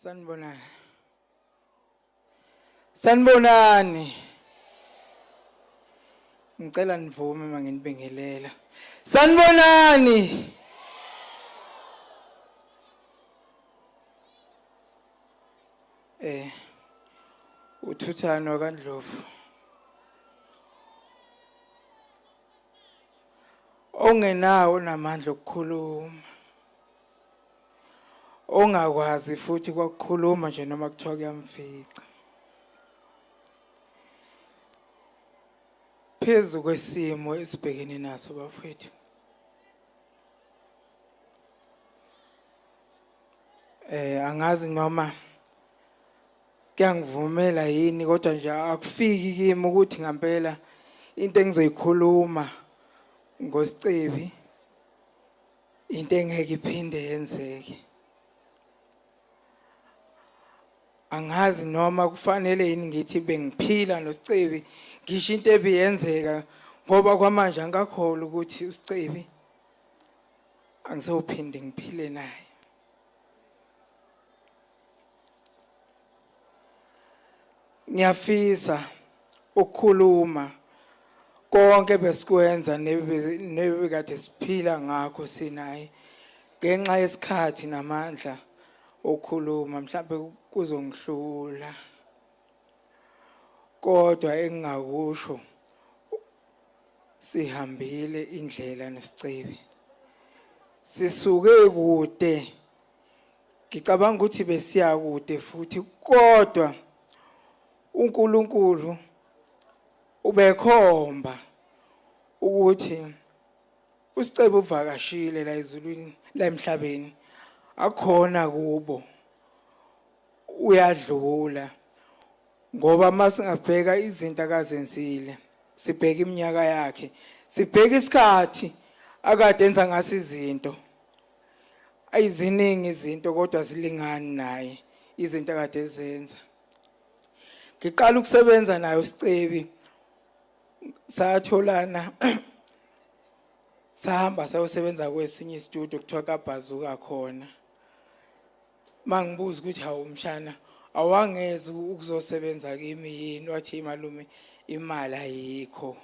Sanibonani. Sanibonani. Ngicela nivume manginibingelela. Sanibonani. Uthuthano kaNdlovu. Ongenawo namandla okukhuluma. Ongakwazi futhi kwakukhuluma nje noma kuthiwa kuyamfica. Phezu kwesimo esibhekene naso bafethu. Angazi noma kuyangivumela yini kodwa nje akufiki kimi ukuthi ngempela into engizoyikhuluma ngosicebi into engeke iphinde yenzeke. Angazi noma kufanele yini ngithi bengiphila nosicebi ngisho into ebiyenzeka ngoba kwamanje angakholwa ukuthi usicebi angisophinde ngiphile naye. Ngiyafisa ukukhuluma konke besikwenza nebekade siphila ngakho sinaye ngenxa yesikhathi namandla okukhuluma mhlawumbe kuzongihlula kodwa engingakusho sihambile indlela nosicebi sisuke kude ngicabanga ukuthi besiya kude futhi kodwa uNkulunkulu ubekhomba ukuthi usicebi uvakashile la ezulwini la emhlabeni akhona kubo uyadlula ngoba masingabheka izinto akazenzile sibheka iminyaka yakhe sibheka isikhathi akade enza ngaso izinto ayiziningi izinto kodwa zilingani naye izinto akade ezenza. Ngiqala ukusebenza naye usicebi satholana sahamba sayosebenza kwesinye istudio kuthiwa kaBhazuka khona. Mangibuza ukuthi hawu mshana awangeze ukuzosebenza kimi yini wathi malume imali ayikho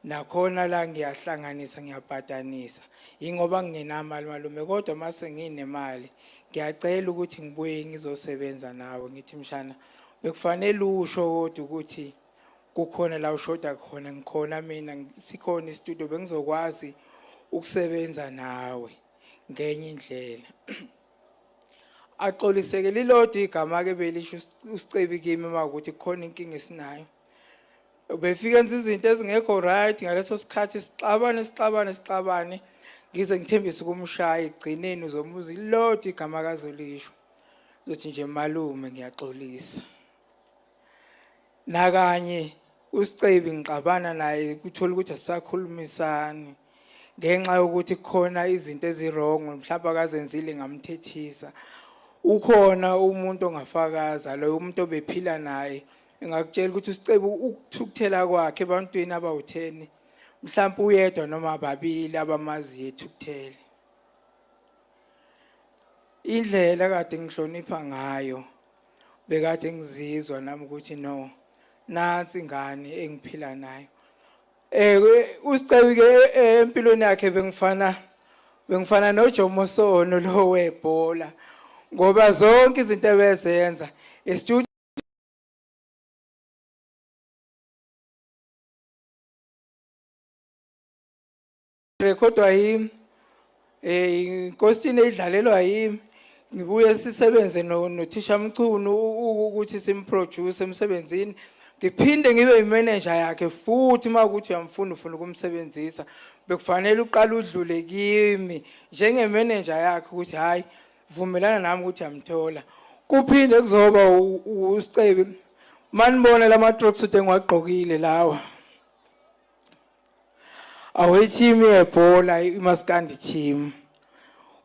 nakhona la ngiyahlanganisa ngiyabhadanisa ingoba ngingenamali malume kodwa mase nginemali ngiyacela ukuthi ngibuye ngizosebenza nawe ngithi mshana bekufanele usho kodwa ukuthi kukhona la ushoda khona ngikhona mina sikhona istudio bengizokwazi ukusebenza nawe ngenye indlela. Axoliseke lilodwa igama ke belisho usicebi kimi makuthi kukhona inkinga esinayo. Ubefika enza izinto ezingekho right ngaleso sikhathi sixabane ngize ngithembise ukumshaya egcineni uzomuza lilodwa igama kazolisho. Uzothi nje malume ngiyaxolisa. Nakanye usicebi ngixabana naye kuthola ukuthi asisakhulumisani ngenxa yokuthi kukhona izinto ezirong mhlawumbe akazenzile ngamthethisa. Ukhona umuntu ongafakaza lo umuntu obephila naye engakutshela ukuthi usicebi ukuthukuthela kwakhe ebantwini abawu10 mhlawumbe uyedwa noma ababili abamazi ethukuthele. Indlela kade ngihlonipha ngayo bekade ngizizwa nami ukuthi no nansi ingane engiphila nayo. Usicebi ke empilweni yakhe bengifana noJomo Sono lo webhola ngoba zonke izinto ebezenza estudio recordwa yimi inkosini edlalelwa yimi ngibuye sisebenze noThisha Mchunu ukuthi simproduce emsebenzini ngiphinde ngibe imanager yakhe futhi makuthi uyamfuna ufuna ukumsebenzisa bekufanele uqala udlule kimi njengemanager yakhe ukuthi hayi vumelana nami ukuthi yamthola kuphinde kuzoba usicebi manibona lama tracksuit engiwagqokile lawa aweteam yebhola iMaskandi team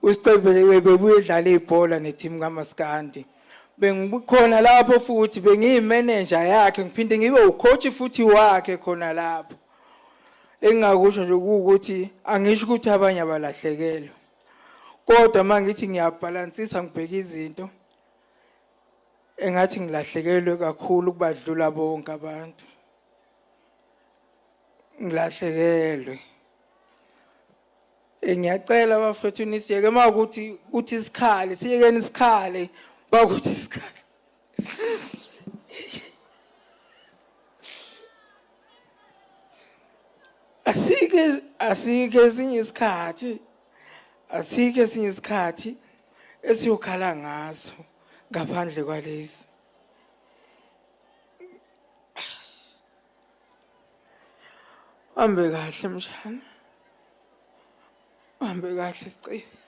usicebi bebuye edlala ibhola neteam kaMaskandi bengikhona lapho futhi bengiyimanager yakhe ngiphinde ngibe ucoach futhi wakhe khona lapho engakusho nje ukuthi angisho ukuthi abanye abalahlekelwe kodwa mangithi ngiyabhalansisa ngibheka izinto engathi ngilahlekelwe kakhulu kubadlula bonke abantu. Ngilahlekelwe. Ngiyacela bafethu nisiyeke mawukuthi isikhali, siyekeni isikhali, bakuthi isikhali. Asike esinye isikhathi. Asike esinye isikhathi esiyokhala ngaso ngaphandle kwalezi. Hambe kahle mshana. Hambe kahle Sicebe.